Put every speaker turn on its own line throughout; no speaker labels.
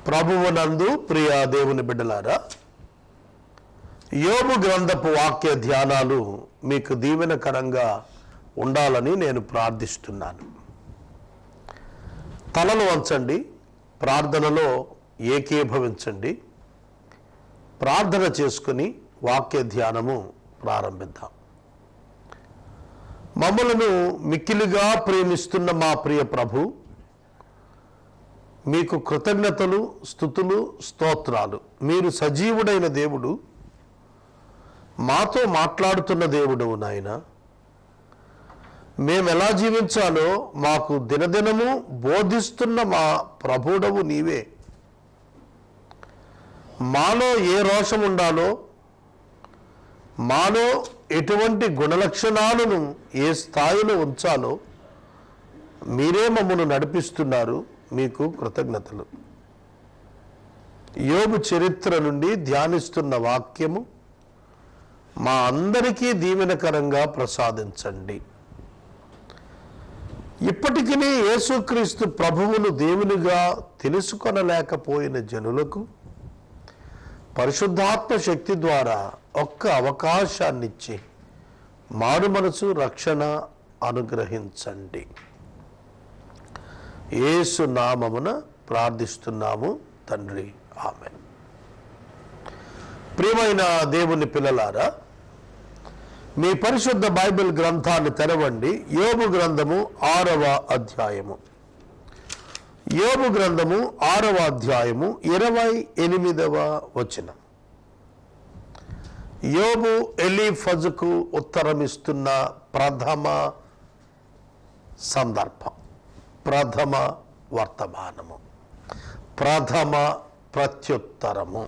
ప్రభువునందు ప్రియ దేవుని బిడ్డలారా, యోబు గ్రంథపు వాక్య ధ్యానాలు మీకు దీవెనకరంగా ఉండాలని నేను ప్రార్థిస్తున్నాను. తలలు వంచండి, ప్రార్థనలో ఏకీభవించండి. ప్రార్థన చేసుకుని వాక్య ధ్యానము ప్రారంభిద్దాం. మమ్మలను మిక్కిలిగా ప్రేమిస్తున్న మా ప్రియ ప్రభు, మీకు కృతజ్ఞతలు, స్తుతులు, స్తోత్రాలు. మీరు సజీవుడైన దేవుడు, మాతో మాట్లాడుతున్న దేవుడు నాయన. మేము ఎలా జీవించాలో మాకు దినదినము బోధిస్తున్న మా ప్రభుడవు నీవే. మాలో ఏ రోషం ఉండాలో, మాలో ఎటువంటి గుణలక్షణాలను ఏ స్థాయిలో ఉంచాలో మీరే మమ్మల్ని నడిపిస్తున్నారు. మీకు కృతజ్ఞతలు. యోబు చరిత్ర నుండి ధ్యానిస్తున్న వాక్యము మా అందరికీ దీవెనకరంగా ప్రసాదించండి. ఇప్పటికీ యేసుక్రీస్తు ప్రభువును దేవునిగా తెలుసుకొనలేకపోయిన జనులకు పరిశుద్ధాత్మ శక్తి ద్వారా ఒక్క అవకాశాన్నిచ్చి మారు మనసు రక్షణ అనుగ్రహించండి. యేసు నామమున ప్రార్థిస్తున్నాము తండ్రి, ఆమేన్. ప్రియమైన దేవుని పిల్లలారా, మీ పరిశుద్ధ బైబిల్ గ్రంథాన్ని తెరవండి. యోబు గ్రంథము 6వ అధ్యాయము. యోబు గ్రంథము 6వ అధ్యాయము 28వ వచనం. యోబు ఎలీఫజుకు ఉత్తరమిస్తున్న ప్రథమ సందర్భం, ప్రథమ వర్తమానము, ప్రథమ ప్రత్యుత్తరము.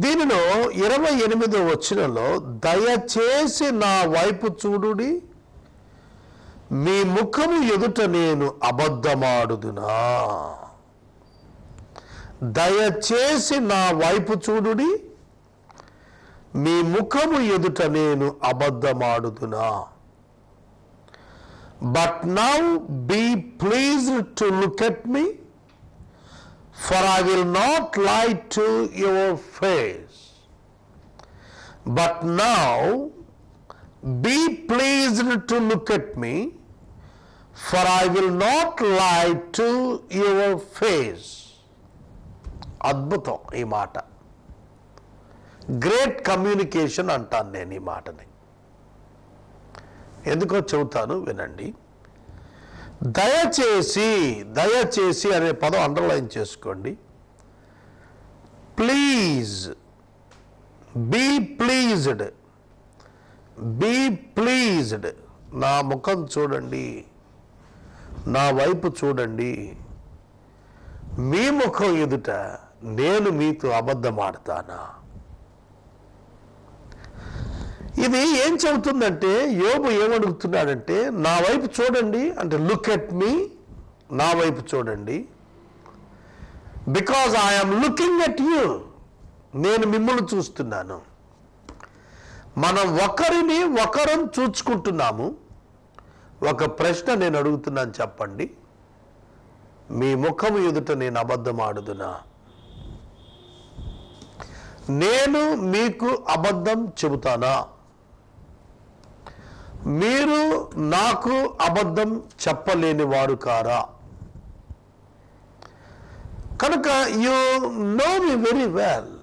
దీనిలో 28వ వచనంలో, దయచేసి నా వైపు చూడుడి, మీ ముఖము ఎదుట నేను అబద్ధమాడుదునా. దయచేసి నా వైపు చూడుడి, మీ ముఖము ఎదుట నేను అబద్ధమాడుదునా. But now be pleased to look at me, for I will not lie to your face. But now be pleased to look at me, for I will not lie to your face. అద్భుతం ఈ మాట. Great communication అంటాను నేను ఈ మాటని. ఎందుకో చెబుతాను వినండి. దయచేసి, దయచేసి అనే పదం అండర్లైన్ చేసుకోండి. Please, be pleased, be pleased. నా ముఖం చూడండి, నా వైపు చూడండి, మీ ముఖం ఎదుట నేను మీతో అబద్ధమాడతానా. ఇది ఏం చెబుతుందంటే, యోబు ఏమడుగుతున్నాడంటే, నా వైపు చూడండి అంటే లుక్ ఎట్ మీ, నా వైపు చూడండి. Because I'm looking at you, నేను మిమ్మల్ని చూస్తున్నాను. మనం ఒకరిని ఒకరం చూచుకుంటున్నాము. ఒక ప్రశ్న నేను అడుగుతున్నాను, చెప్పండి. మీ ముఖము ఎదుట నేను అబద్ధం ఆడుదునా? నేను మీకు అబద్ధం చెబుతానా? మీరు నాకు అబద్ధం చెప్పలేని వారు కారా? కనుక you know me very well,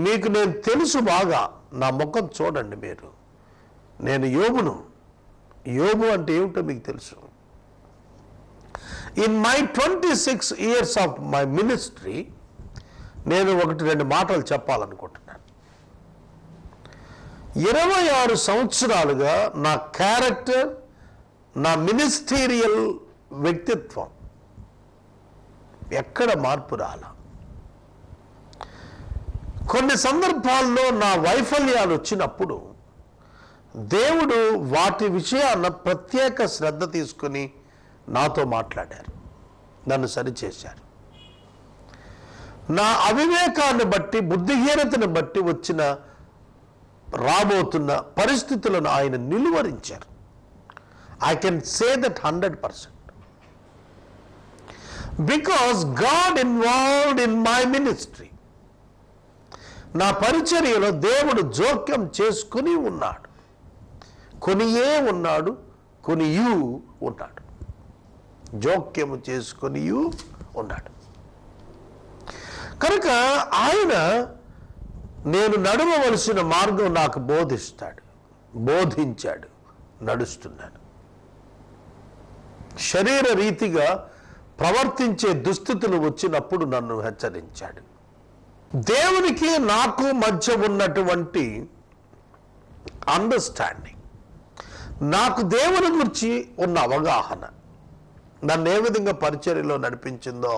మీకు నేను తెలుసు బాగా. నా ముఖం చూడండి మీరు. నేను యోబును. యోబు అంటే ఏమిటో మీకు తెలుసు. In my 26 years of my ministry నేను 1-2 మాటలు చెప్పాలనుకుంటున్నాను. 26 సంవత్సరాలుగా నా క్యారెక్టర్, నా మినిస్టీరియల్ వ్యక్తిత్వం ఎక్కడ మార్పు రాల. కొన్ని సందర్భాల్లో నా వైఫల్యాలు వచ్చినప్పుడు దేవుడు వాటి విషయాన ప్రత్యేక శ్రద్ధ తీసుకుని నాతో మాట్లాడారు, నన్ను సరిచేశారు. నా అవివేకాన్ని బట్టి, బుద్ధిహీనతను బట్టి వచ్చిన రాబోతున్న పరిస్థితులను ఆయన నిలువరించారు. I can say that 100%. Because God involved in my ministry. నా పరిచర్యలో దేవుడు జోక్యం చేసుకుని ఉన్నాడు. కొనియే ఉన్నాడు, కొనియు ఉన్నాడు, జోక్యము చేసుకొని ఉన్నాడు. కనుక ఆయన నేను నడవవలసిన మార్గం నాకు బోధించాడు, నడుస్తున్నాను. శరీర రీతిగా ప్రవర్తించే దుస్థితులు వచ్చినప్పుడు నన్ను హెచ్చరించాడు. దేవునికి నాకు మధ్య ఉన్నటువంటి అండర్స్టాండింగ్, నాకు దేవుని గురించి ఉన్న అవగాహన నన్ను ఏ విధంగా పరిచర్యలో నడిపించిందో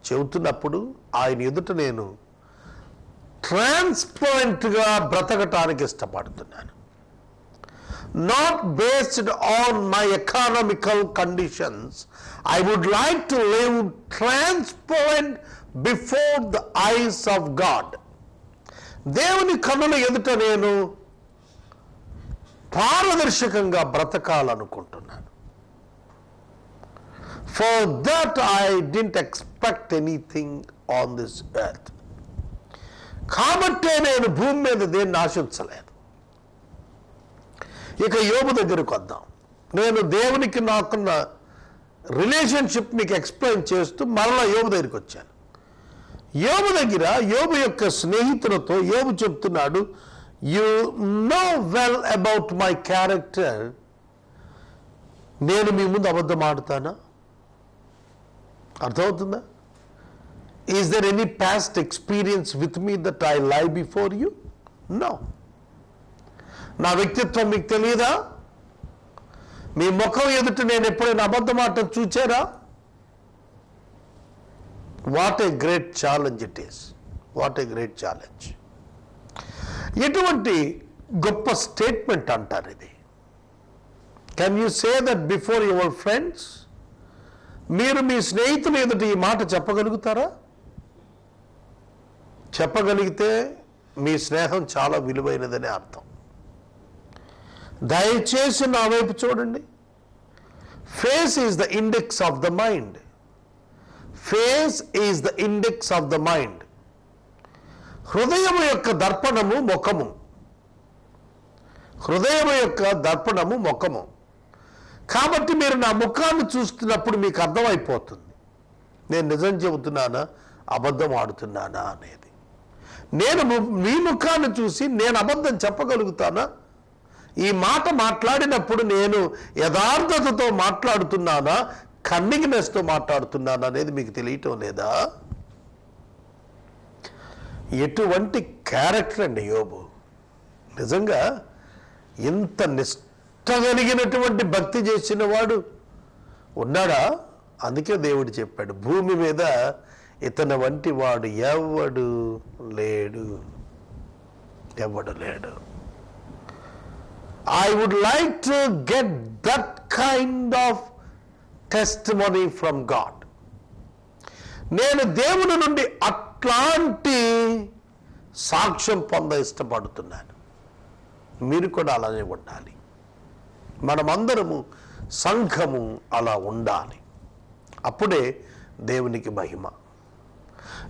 చెబుతున్నప్పుడు ఆయన ఎదుట నేను ట్రాన్స్పరెంట్గా బ్రతకటానికి ఇష్టపడుతున్నాను. Not based on my economical conditions. I would like to live transparent before the eyes of God. దేవుని కన్నుల ఎదుట నేను పారదర్శకంగా బ్రతకాలనుకుంటున్నాను. For that I didn't expect anything on this earth. కాబట్టే నేను భూమి మీద దేన్ని ఆశించలేదు. ఇక యోబు దగ్గరకు వద్దాం. నేను దేవునికి నాకున్న రిలేషన్షిప్ మీకు ఎక్స్ప్లెయిన్ చేస్తూ మరలా యోబు దగ్గరికి వచ్చాను. యోబు దగ్గర యోబు యొక్క స్నేహితులతో యోబు చెప్తున్నాడు, you know well about my character. నేను మీ ముందు అబద్ధం ఆడుతానా? అర్థమవుతుందా? Is there any past experience with me that I lie before you? No. నా వ్యక్తిత్వం మీకు తెలియదా? మీ ముఖం ఎదుట నేను ఎప్పుడైనా అబద్ధం ఆడటం చూచారా? What a great challenge it is. What a great challenge. ఎటువంటి గొప్ప స్టేట్మెంట్ అంటారు ఇది. Can you say that before your friends? మీరు మీ స్నేహితులు ఎదుట ఈ మాట చెప్పగలుగుతారా? చెప్పగలిగితే మీ స్నేహం చాలా విలువైనదని అర్థం. దయచేసి నా వైపు చూడండి. Face is the index of the mind. Face is the index of the mind. హృదయము యొక్క దర్పణము ముఖము. హృదయము యొక్క దర్పణము ముఖము. కాబట్టి మీరు నా ముఖాన్ని చూస్తున్నప్పుడు మీకు అర్థమైపోతుంది నేను నిజం చెబుతున్నానా, అబద్ధం ఆడుతున్నానా అనేది. నేను మీ ముఖాన్ని చూసి నేను అబద్ధం చెప్పగలుగుతానా? ఈ మాట మాట్లాడినప్పుడు నేను యథార్థతతో మాట్లాడుతున్నానా, కన్నిగినెస్తో మాట్లాడుతున్నానా అనేది మీకు తెలియటం లేదా? ఎటువంటి క్యారెక్టర్ అండి యోబు. నిజంగా ఇంత నిష్టగలిగినటువంటి భక్తి చేసిన వాడు ఉన్నాడా? అందుకే దేవుడు చెప్పాడు, భూమి మీద ఇతని వంటి వాడు ఎవడు లేడు. I would like to get that kind of testimony from God. నేను దేవుని నుండి అట్లాంటి సాక్ష్యం ఇష్టపడుతున్నాను. మీరు కూడా అలానే ఉండాలి. మనమందరము సంఘము అలా ఉండాలి. అప్పుడే దేవునికి మహిమ.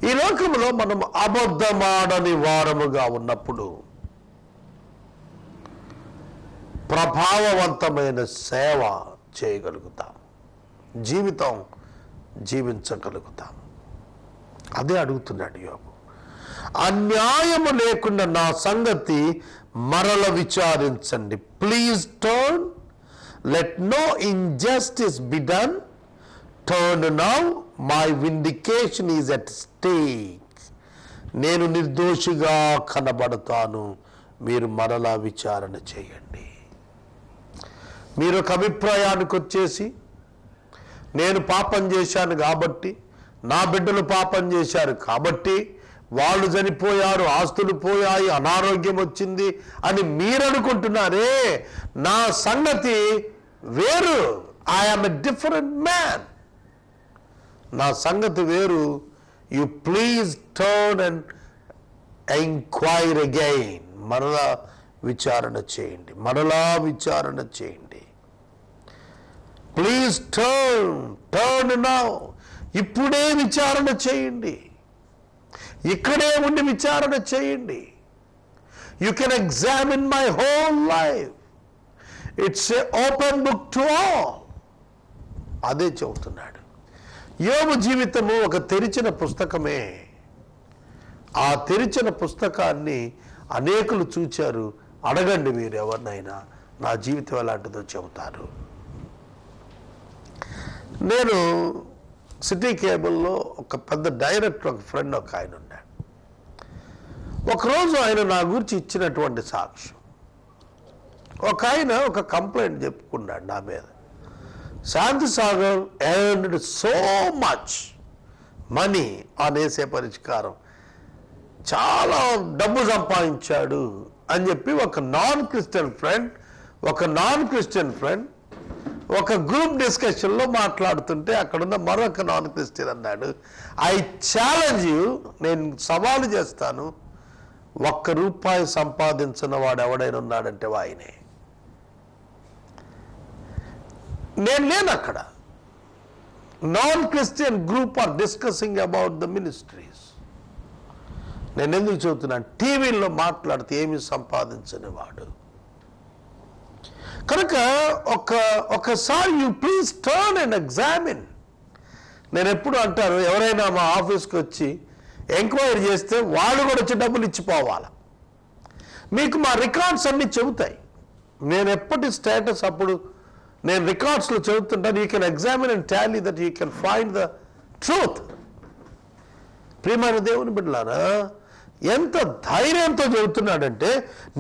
ఈ లోకంలో మనం అబద్ధమాడని వారముగా ఉన్నప్పుడు ప్రభావవంతమైన సేవ చేయగలుగుతాం, జీవితం జీవించగలుగుతాం. అదే అడుగుతున్నాడు యోబు. అన్యాయము లేకుండా నా సంగతి మరల విచారించండి. Please turn, let no injustice be done. Turn now, my vindication is at stake. నేను నిర్దోషిగా కనబడతాను, మీరు మరలా విచారణ చేయండి. మీరు ఒక అభిప్రాయానికి వచ్చేసి నేను పాపం చేశాను కాబట్టి, నా బిడ్డలు పాపం చేశారు కాబట్టి, వాళ్ళు చనిపోయారు, ఆస్తులు పోయాయి, అనారోగ్యం వచ్చింది అని మీరు అనుకుంటున్నారే, నా సంగతి వేరు. I'm a different man. నా సంగతి వేరు. You please turn and enquire again. మరలా విచారణ చేయండి, మరలా విచారణ చేయండి. Please turn now. ఇప్పుడే విచారణ చేయండి, ఇక్కడే ఉండి విచారణ చేయండి. You can examine my whole life, it's a open book to all. అదే చెబుతున్నాడు. యోబు జీవితము ఒక తెరిచిన పుస్తకమే. ఆ తెరిచిన పుస్తకాన్ని అనేకులు చూచారు. అడగండి మీరు ఎవరినైనా, నా జీవితం ఎలాంటిదో చెబుతారు. నేను సిటీ కేబుల్లో ఒక పెద్ద డైరెక్టర్, ఒక ఫ్రెండ్ ఒక ఆయన ఉన్నాడు. ఒకరోజు ఆయన నా గురించి ఇచ్చినటువంటి సాక్ష్యం, ఒక ఆయన ఒక కంప్లైంట్ చెప్పుకున్నాడు నా మీద. Shantisagar earned so much money on ఏసే పరిష్కారం, చాలా డబ్బు సంపాదించాడు అని చెప్పి ఒక నాన్ క్రిస్టియన్ ఫ్రెండ్ ఒక గ్రూప్ డిస్కషన్లో మాట్లాడుతుంటే అక్కడున్న మరొక నాన్ క్రిస్టియన్ అన్నాడు, ఐ ఛాలెంజ్ యూ, నేను సవాలు చేస్తాను, ₹1 సంపాదించిన వాడు ఎవడైనా ఉన్నాడంటే ఆయనే. నేను లేను అక్కడ. Non Christian group are discussing about the ministries. నేను ఎందుకు చెబుతున్నాను, టీవీలో మాట్లాడితే ఏమి సంపాదించని వాడు. కనుక ఒకసారి you please turn and examine. నేను ఎప్పుడు అంటాను, ఎవరైనా మా ఆఫీస్కి వచ్చి ఎంక్వైరీ చేస్తే వాళ్ళు కూడా వచ్చి డబ్బులు ఇచ్చిపోవాలి. మీకు మా రికార్డ్స్ అన్నీ చెబుతాయి. నేను ఎప్పటి స్టేటస్ అప్పుడు నేను రికార్డ్స్లో చదువుతుంటాను. You can examine and tally that you can find the truth. ప్రియమైన దేవుని బిడ్డలారా, ఎంత ధైర్యంతో చెబుతున్నాడంటే,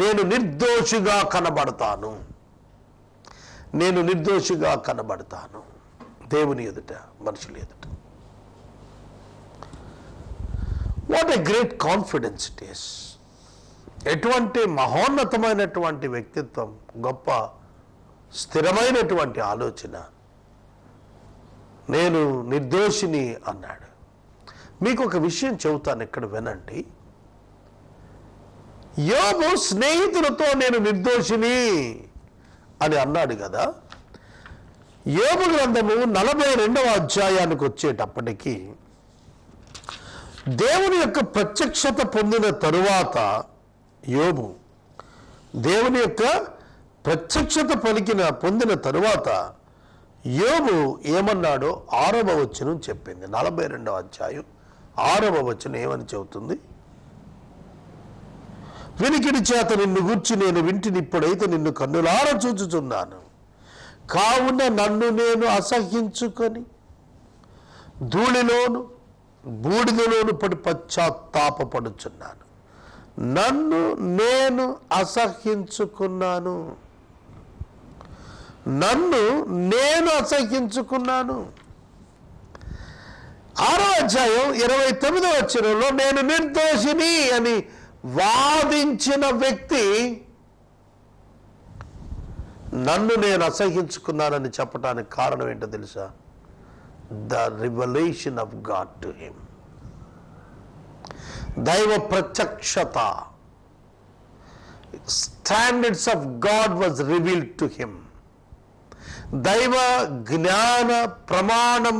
నేను నిర్దోషిగా కనబడతాను, నేను నిర్దోషిగా కనబడతాను దేవుని ఎదుట, మనుషుల ఎదుట. What a great confidence it is. ఎటువంటి మహోన్నతమైనటువంటి వ్యక్తిత్వం, గొప్ప స్థిరమైనటువంటి ఆలోచన. నేను నిర్దోషిని అన్నాడు. మీకు ఒక విషయం చెబుతాను, ఇక్కడ వినండి. యోబు స్నేహితులతో నేను నిర్దోషిని అని అన్నాడు కదా. యోబు గ్రంథము 42వ అధ్యాయానికి వచ్చేటప్పటికి, దేవుని యొక్క ప్రత్యక్షత పొందిన తరువాత యోబు దేవుని యొక్క ప్రత్యక్షత పొందిన తరువాత యోబు ఏమన్నాడో 6వ వచనం చెప్పింది. 42వ అధ్యాయం 6వ వచనం ఏమని చెబుతుంది? వినికిడి చేత నిన్ను గూర్చి నేను వింటిని, ఇప్పుడైతే నిన్ను కన్నులారా చూచుచున్నాను. కావున నన్ను నేను అసహ్యించుకొని ధూళిలోను బూడిదలోను పడి పశ్చాత్తాపపడుచున్నాను. నన్ను నేను అసహ్యించుకున్నాను, నన్ను నేను అసహ్యించుకున్నాను. 6వ అధ్యాయం 29వ వచనంలో నేను నిర్దోషిని అని వాదించిన వ్యక్తి నన్ను నేను అసహ్యించుకున్నానని చెప్పడానికి కారణం ఏంటో తెలుసా? The revolution of God to him. దైవ ప్రత్యక్షత, standards of God was revealed to him. దైవ జ్ఞాన ప్రమాణం,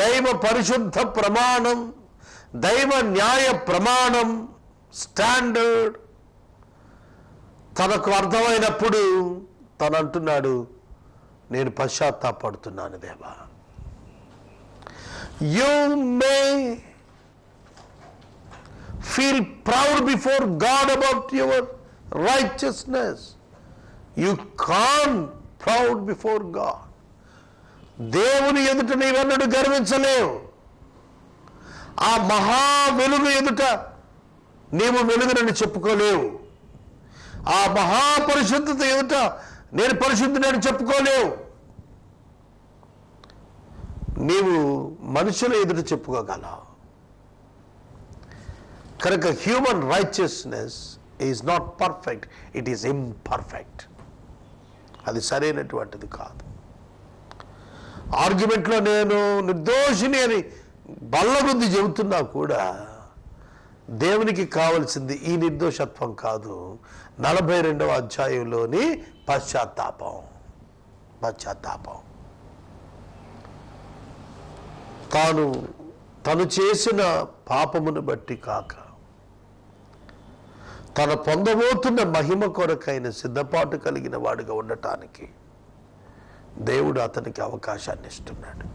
దైవ పరిశుద్ధ ప్రమాణం, దైవ న్యాయ ప్రమాణం, స్టాండర్డ్ తనకు అర్థమైనప్పుడు తను అంటున్నాడు, నేను పశ్చాత్తాపడుతున్నాను దేవా. You may feel proud before God about your righteousness. You can proud before God. దేవుని ఎదుట నీవెన్నడూ గర్వించలేవు. ఆ మహా వెలుగు ఎదుట నీవు వెలుగునని చెప్పుకోలేవు. ఆ మహాపరిశుద్ధత ఎదుట నేను పరిశుద్ధుడని చెప్పుకోలేవు. నీవు మనుషుల ఎదుట చెప్పుకోగలవు. కనుక human righteousness is not perfect, it is imperfect. అది సరైనటువంటిది కాదు. ఆర్గ్యుమెంట్లో నేను నిర్దోషిని అని బల్లగుద్ది చెబుతున్నా కూడా దేవునికి కావలసింది ఈ నిర్దోషత్వం కాదు, 42వ అధ్యాయంలోని పశ్చాత్తాపం. తను చేసిన పాపమును బట్టి కాక తన పొందబోతున్న మహిమ కొరకైన సిద్ధపాటు కలిగిన వాడిగా ఉండటానికి దేవుడు అతనికి అవకాశాన్ని ఇస్తున్నాడు.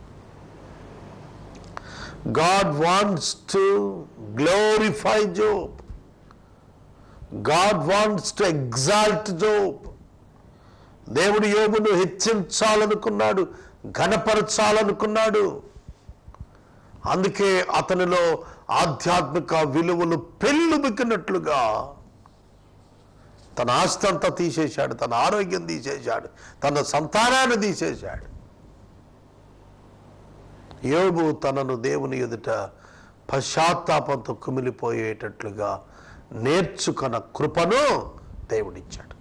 God wants to glorify Job. God wants to exalt Job. దేవుడు యోబును హెచ్చించాలనుకున్నాడు, ఘనపరచాలనుకున్నాడు. అందుకే అతనిలో ఆధ్యాత్మిక విలువలు పెళ్ళుబికినట్లుగా తన ఆస్తి అంతా తీసేశాడు, తన ఆరోగ్యం తీసేశాడు, తన సంతానాన్ని తీసేశాడు. యోబు తనను దేవుని ఎదుట పశ్చాత్తాపంతో కుమిలిపోయేటట్లుగా నేర్చుకున్న కృపను దేవుడిచ్చాడు.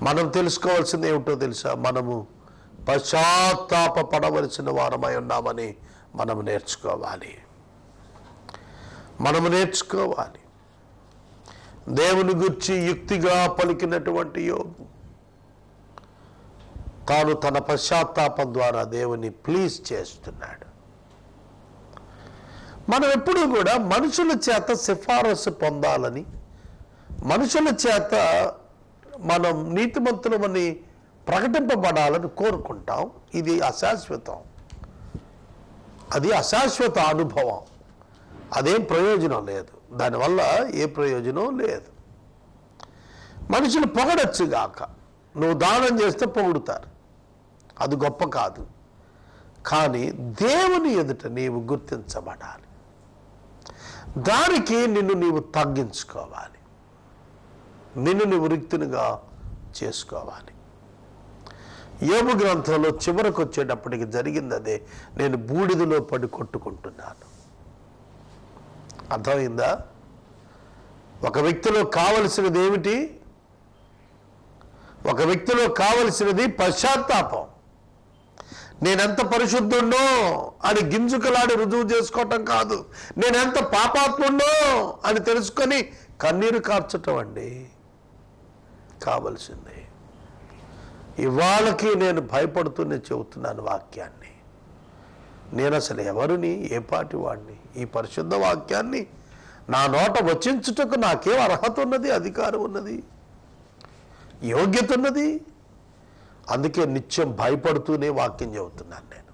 మనం తెలుసుకోవాల్సింది ఏమిటో తెలుసా? మనము పశ్చాత్తాప పడవలసిన వారమై ఉన్నామని మనము నేర్చుకోవాలి. దేవుని గురించి యుక్తిగా పలికినటువంటి యోబు తాను తన పశ్చాత్తాపం ద్వారా దేవుని ప్లీజ్ చేస్తున్నాడు. మనం ఎప్పుడూ కూడా మనుషుల చేత సిఫారసు పొందాలని, మనుషుల చేత మనం నీతిమంతులమని ప్రకటింపబడాలని కోరుకుంటాం. ఇది అశాశ్వతం, అది అశాశ్వత అనుభవం. అదేం ప్రయోజనం లేదు, దానివల్ల ఏ ప్రయోజనం లేదు. మనుషులు పొగడొచ్చుగాక, నువ్వు దానం చేస్తే పొగుడుతారు, అది గొప్ప కాదు. కానీ దేవుని ఎదుట నీవు గుర్తించబడాలి, దానికి నిన్ను నీవు తగ్గించుకోవాలి, నిన్ను నీవు రిక్తునిగా చేసుకోవాలి. యోబు గ్రంథంలో చివరకు వచ్చేటప్పటికి జరిగింది అదే. నేను బూడిదలో పడి కొట్టుకుంటున్నాను. అర్థమైందా? ఒక వ్యక్తిలో కావలసినది ఏమిటి? ఒక వ్యక్తిలో కావలసినది పశ్చాత్తాపం. నేనెంత పరిశుద్ధుండో అని గింజుకలాడి రుజువు చేసుకోవటం కాదు, నేనెంత పాపాత్ముండో అని తెలుసుకొని కన్నీరు కార్చటం అండి కావలసింది. ఇవాళకి నేను భయపడుతూనే చెబుతున్నాను వాక్యాన్ని. నేను అసలు ఎవరిని, ఏ పాటి వాడిని? ఈ పరిశుద్ధ వాక్యాన్ని నా నోట వచించుటకు నాకేం అర్హత ఉన్నది, అధికారం ఉన్నది, యోగ్యత ఉన్నది? అందుకే నిత్యం భయపడుతూనే వాక్యం చెబుతున్నాను నేను.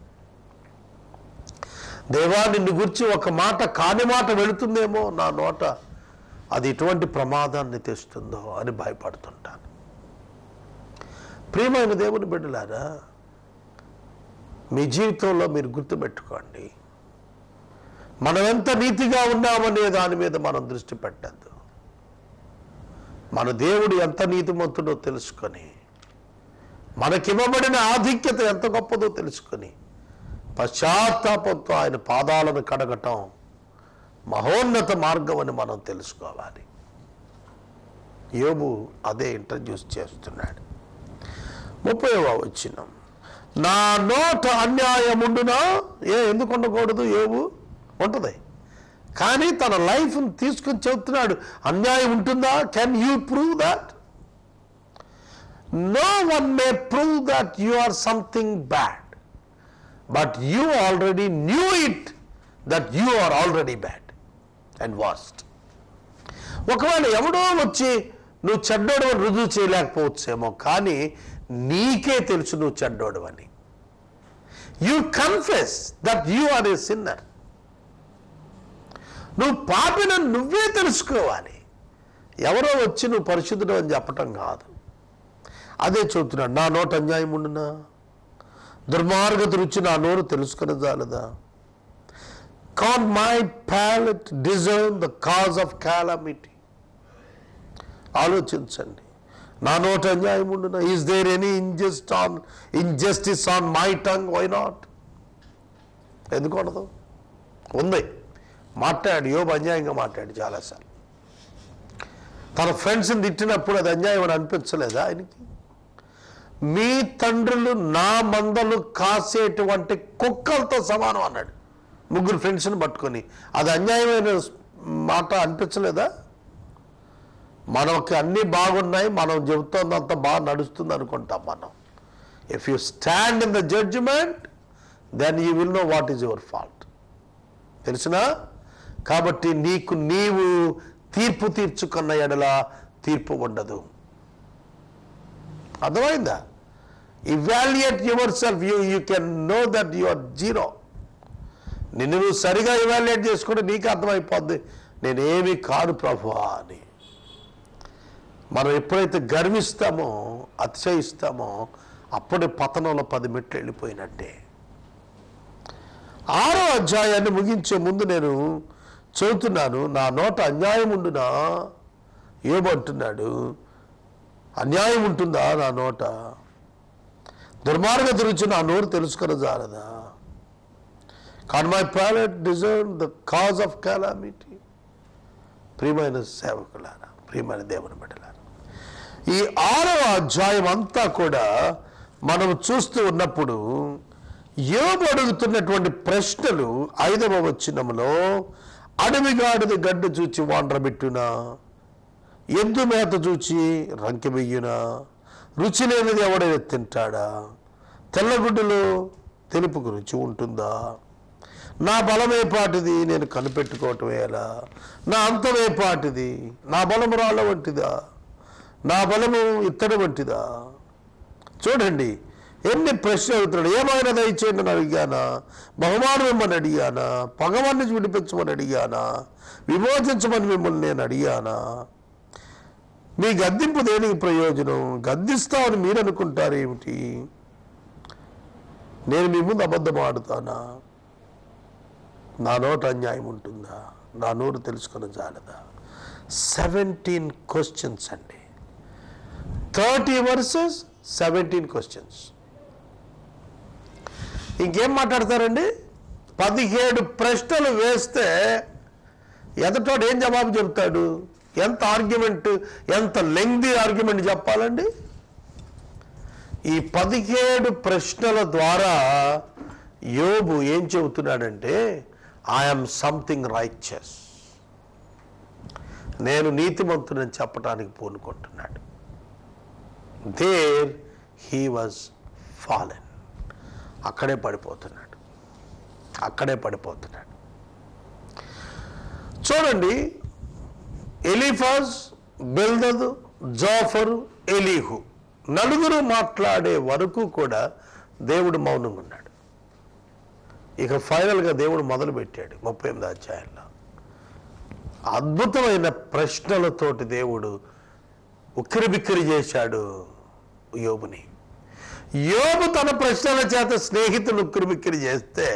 దేవా, నిన్ను గురించి ఒక మాట కాని మాట వెళుతుందేమో నా నోట, అది ఎటువంటి ప్రమాదాన్ని తెస్తుందో అని భయపడుతుంటాను. ప్రియమైన దేవుని బిడ్డలారా, మీ జీవితంలో మీరు గుర్తుపెట్టుకోండి, మనం ఎంత నీతిగా ఉన్నామనే దాని మీద మనం దృష్టి పెట్టద్దు. మన దేవుడు ఎంత నీతిమంతుడో తెలుసుకొని, మనకివ్వబడిన ఆధిక్యత ఎంత గొప్పదో తెలుసుకొని పశ్చాత్తాపంతో ఆయన పాదాలను కడగటం మహోన్నత మార్గం అని మనం తెలుసుకోవాలి. యోబు అదే ఇంట్రడ్యూస్ చేస్తున్నాడు. 30వ వచనం, నా నోట అన్యాయముండునా? ఎందుకు ఉండకూడదు? యోబు ఉంటుంది, కానీ తన లైఫ్ని తీసుకుని చెబుతున్నాడు. అన్యాయం ఉంటుందా? Can you prove that? No one may prove that you are something bad, but you already knew it, that you are already bad and worst. ఒకవేళ ఎవడో వచ్చి నువ్వు చెడ్డోడు అని రుజువు చేయలేకపోవచ్చేమో, కానీ నీకే తెలుసు నువ్వు చెడ్డోడు అని. You confess that you are a sinner. నువ్వు పాపిన నువ్వే తెలుసుకోవాలి. ఎవరో వచ్చి నువ్వు పరిశుద్ధుడు అని చెప్పటం కాదు. అదే చెబుతున్నాడు, నా నోట అన్యాయం ఉండునా? దుర్మార్గత రుచి నా నోరు తెలుసుకుని జాలదా? Can't my palate discern the cause of calamity? ఆలోచించండి, నా నోట అన్యాయం ఉండునా? Is there any injustice on my tongue? Why not? ఎందుకూడదు? ఉంది. మాట్లాడు, యోబు అన్యాయంగా మాట్లాడు చాలాసార్లు. తన ఫ్రెండ్స్ని తిట్టినప్పుడు అది అన్యాయం అని అనిపించలేదా ఆయనకి? మీ తండ్రులు నా మందలు కాసేటువంటి కుక్కలతో సమానం అన్నాడు ముగ్గురు ఫ్రెండ్స్ని పట్టుకొని. అది అన్యాయమైన మాట అనిపించలేదా? మనకి అన్నీ బాగున్నాయి, మనం చెబుతోందంత బాగా నడుస్తుంది అనుకుంటాం మనం. If you stand in the judgement, then you will know what is your fault. తెలిసినా? కాబట్టి నీవు తీర్పు తీర్చుకున్న ఎడల తీర్పు ఉండదు. అర్థమైందా? Evaluate yourself. You can know that you are zero. నిన్ను నువ్వు సరిగా ఇవాల్యుయేట్ చేసుకుంటే నీకు అర్థమైపోద్ది, నేనేమి కాదు ప్రభువా అని. మనం ఎప్పుడైతే గర్విస్తామో, అతిశయిస్తామో, అప్పుడే పతనంలో 10 మెట్లు వెళ్ళిపోయినట్టే. 6వ అధ్యాయాన్ని ముగించే ముందు నేను చదువుతున్నాను. నా నోట అన్యాయం ఉండునా? యోబు అంటున్నాడు, అన్యాయం ఉంటుందా నా నోట? దుర్మార్గత రుచి నా నోరు తెలుసుకుని జాలదా? Can my palate discern the cause of calamity? ప్రియమైన సేవకులారా, ప్రియమైన దేవుని బిడ్డలారా, ఈ 6వ అధ్యాయం అంతా కూడా మనం చూస్తూ ఉన్నప్పుడు యోబు అడుగుతున్నటువంటి ప్రశ్నలు 5వ వచనంలో, అడవిగాడిది గడ్డి చూచి వాండ్రబెట్టునా, ఎద్దు మేత చూచి రంకెబెయ్యునా, రుచి లేనిది ఎవడైనా తింటాడా, తెల్లగుడ్డులో తెలుపుకు రుచి ఉంటుందా, నా బలమే పాటిది నేను కనిపెట్టుకోవటం ఎలా, నా అంతమే పాటిది, నా బలము రాళ్ళ వంటిదా, నా బలము ఇత్తడి వంటిదా. చూడండి ఎన్ని ప్రశ్నలు అడుగుతున్నాడు. ఏమైనా దయచేయండి అని అడిగానా, బహుమానం ఇమ్మని అడిగానా, పగవాన్ని విడిపించమని అడిగానా, విమోచించమని మిమ్మల్ని నేను అడిగానా, మీ గద్దింపు దేనికి ప్రయోజనం, గద్దిస్తామని మీరు అనుకుంటారు ఏమిటి, నేను మీ ముందు అబద్ధం ఆడుతానా, నా నోట అన్యాయం ఉంటుందా, నా నోరు తెలుసుకుని జాలదా. 17 క్వశ్చన్స్ అండి. 30 verses, 17 questions. ఇంకేం మాట్లాడతారండి? 17 ప్రశ్నలు వేస్తే ఎదటోడు ఏం జవాబు చెప్తాడు? ఎంత ఆర్గ్యుమెంట్, ఎంత లెంగ్దీ ఆర్గ్యుమెంట్ చెప్పాలండి? ఈ 17 ప్రశ్నల ద్వారా యోబు ఏం చెబుతున్నాడంటే, ఐఎమ్ సంథింగ్ రైచియస్, నేను నీతిమంతుడని చెప్పడానికి పూనుకుంటున్నాడు. There he was fallen. అక్కడే పడిపోతున్నాడు. చూడండి, ఎలీఫాజ్, బిల్దదు, జోఫరు, ఎలీహు నలుగురు మాట్లాడే వరకు కూడా దేవుడు మౌనంగా ఉన్నాడు. ఇక ఫైనల్గా దేవుడు మొదలుపెట్టాడు 38వ అధ్యాయంలో. అద్భుతమైన ప్రశ్నలతోటి దేవుడు ఉక్కిరిబిక్కిరి చేశాడు యోబుని. యోబు తన ప్రశ్నల చేత స్నేహితులు ఉక్కిరిబిక్కిరి చేస్తే,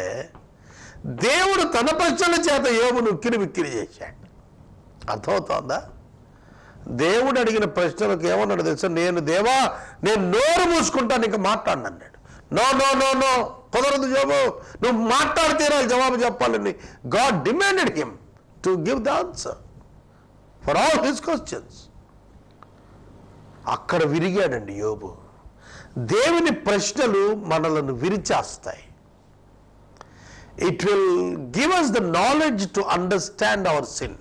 దేవుడు తన ప్రశ్నల చేత యోబును ఉక్కిరిబిక్కిరి చేశాడు. అర్థమవుతోందా? దేవుడు అడిగిన ప్రశ్నలకు ఏమన్నాడు తెలుసా? దేవా నేను నోరు మూసుకుంటాను, ఇంకా మాట్లాడిన అన్నాడు. నో నో నో నో, కుదరదు యోబు, నువ్వు మాట్లాడితేనే జవాబు చెప్పాలని God demanded him to give the answer for all his questions. అక్కడ విరిగాడండి యోబు. దేవుని ప్రశ్నలు మనలను విరిచేస్తాయి. It will give us the knowledge to understand our sin.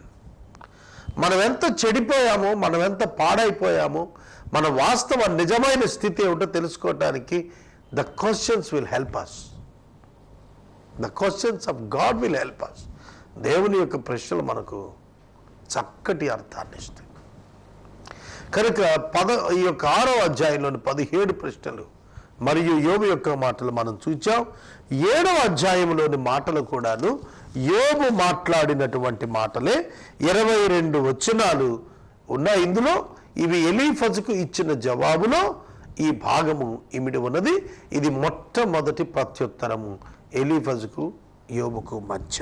మనం ఎంత చెడిపోయామో, మనం ఎంత పాడైపోయామో, మన వాస్తవ నిజమైన స్థితి ఏమిటో తెలుసుకోవటానికి the questions will help us. The questions of God will help us. దేవుని యొక్క ప్రశ్నలు మనకు చక్కటి అర్థాన్ని ఇస్తాయి. కనుక ఈ యొక్క 6వ అధ్యాయంలోని 17 ప్రశ్నలు మరియు యోబు యొక్క మాటలు మనం చూచాం. 7వ అధ్యాయంలోని మాటలు కూడాను యోబు మాట్లాడినటువంటి మాటలే. 22 వచనాలు ఉన్నాయి ఇందులో. ఇవి ఎలీఫజుకు ఇచ్చిన జవాబులో ఈ భాగము ఇమిడి ఉన్నది. ఇది మొట్టమొదటి ప్రత్యుత్తరము ఎలీఫజుకు యోబుకు మధ్య.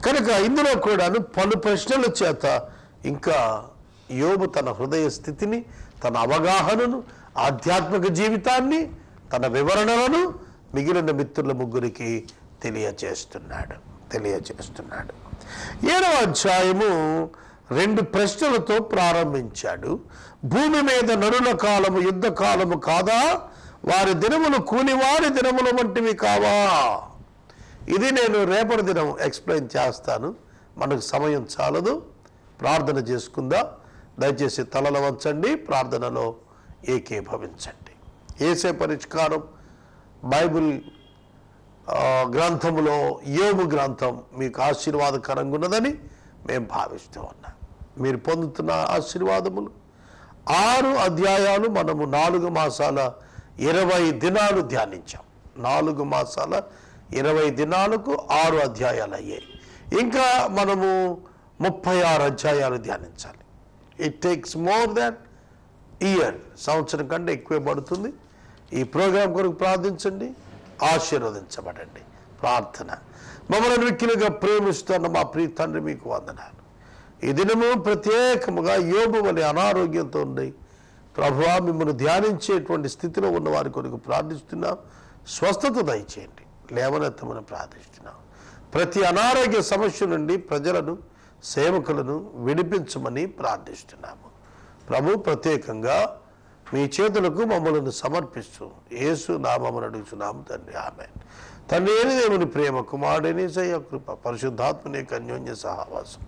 కనుక ఇందులో కూడాను పలు ప్రశ్నల చేత ఇంకా యోబు తన హృదయ స్థితిని, తన అవగాహనను, ఆధ్యాత్మిక జీవితాన్ని, తన వివరణలను మిగిలిన మిత్రుల ముగ్గురికి తెలియచేస్తున్నాడు. 7వ అధ్యాయము 2 ప్రశ్నలతో ప్రారంభించాడు. భూమి మీద నరుల కాలము యుద్ధ కాలము కాదా? వారి దినములు కూలివారి దినముల వంటివి కావా? ఇది నేను రేపటి దినం ఎక్స్ప్లెయిన్ చేస్తాను, మనకు సమయం చాలదు. ప్రార్థన చేసుకుందాం. దయచేసి తలలు వంచండి, ప్రార్థనలో ఏకీభవించండి. యేసే పరిష్కారం బైబిల్ గ్రంథములో యోబు గ్రంథం మీకు ఆశీర్వాదకరంగా ఉన్నదని మేము భావిస్తూ ఉన్నాం. మీరు పొందుతున్న ఆశీర్వాదములు 6 అధ్యాయాలు మనము 4 మాసాల 20 దినాలు ధ్యానించాం. 4 మాసాల 20 దినాలకు 6 అధ్యాయాలు అయ్యాయి. ఇంకా మనము 36 అధ్యాయాలు ధ్యానించాలి. It takes more than year, సంవత్సరం కంటే ఎక్కువే పడుతుంది. ఈ ప్రోగ్రాం కొరకు ప్రార్థించండి, ఆశీర్వదించబడండి. ప్రార్థన. మమ్మల్ని మిక్కిలిగా ప్రేమిస్తున్న మా ప్రియ తండ్రి, మీకు వందనాలు. ఈ దినము ప్రత్యేకముగా యోబు వలె అనారోగ్యంతో ఉండి ప్రభువా మిమ్మల్ని ధ్యానించేటువంటి స్థితిలో ఉన్న వారి కొరకు ప్రార్థిస్తున్నాం. స్వస్థత దయచేయండి, లేవనెత్తమని ప్రార్థిస్తున్నాం. ప్రతి అనారోగ్య సమస్య నుండి ప్రజలను, సేవకులను విడిపించమని ప్రార్థిస్తున్నాము. ప్రభు, ప్రత్యేకంగా మీ చేతులకు మమ్మల్ని సమర్పిస్తూ యేసు నామమున అడుగుచున్నాము తండ్రి, ఆమేన్. తండ్రి అయిన దేవుని ప్రేమ, కుమారుడైన యేసయ్య కృప, పరిశుద్ధాత్మని యొక్క అన్యోన్య సహవాసం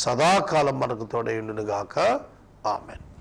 సదాకాలం మనకు తోడై ఉండును గాక. ఆమేన్.